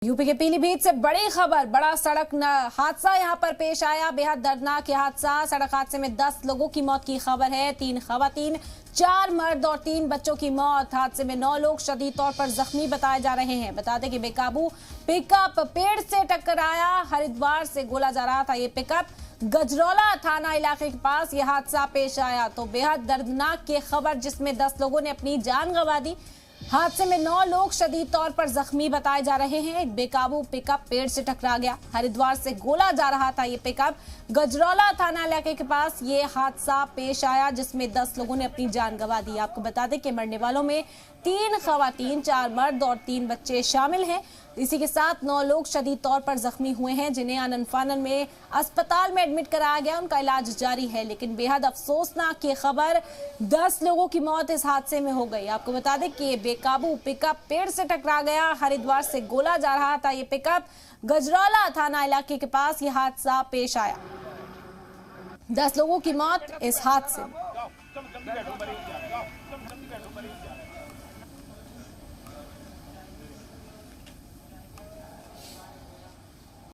UP के पीलीभीत से बड़ी खबर, बड़ा सड़क हादसा यहां पर पेश आया। बेहद दर्दनाक ये हादसा। सड़क हादसे में 10 लोगों की मौत की खबर है। 3 खवातीन, 4 मर्द और 3 बच्चों की मौत। हादसे में 9 लोग शदीद तौर पर जख्मी बताए जा रहे हैं। बता दें कि बेकाबू पिकअप पेड़ से टकराया। हरिद्वार से गोला जा रहा था ये पिकअप। गजरौला थाना इलाके के पास ये हादसा पेश आया। तो बेहद दर्दनाक ये खबर, जिसमें 10 लोगों ने अपनी जान गंवा दी। हादसे में 9 लोग शदीद तौर पर जख्मी बताए जा रहे हैं। एक बेकाबू पिकअप पेड़ से टकरा गया। हरिद्वार से गोला जा रहा था ये पिकअप। गजरौला थाना इलाके के पास ये हादसा पेश आया, जिसमें 10 लोगों ने अपनी जान गंवा दी। आपको बता दें कि मरने वालों में 3 खवातीन, 4 मर्द और 3 बच्चे शामिल हैं। इसी के साथ 9 लोग शदीद तौर पर जख्मी हुए हैं, जिन्हें आनन फानन में अस्पताल में एडमिट कराया गया। उनका इलाज जारी है। लेकिन बेहद अफसोसनाक ये खबर, 10 लोगों की मौत इस हादसे में हो गई। आपको बता दें कि बेकाबू पिकअप पेड़ से टकरा गया। हरिद्वार से गोला जा रहा था ये पिकअप। गजरौला थाना इलाके के पास ये हादसा पेश आया। 10 लोगों की मौत इस हादसे में।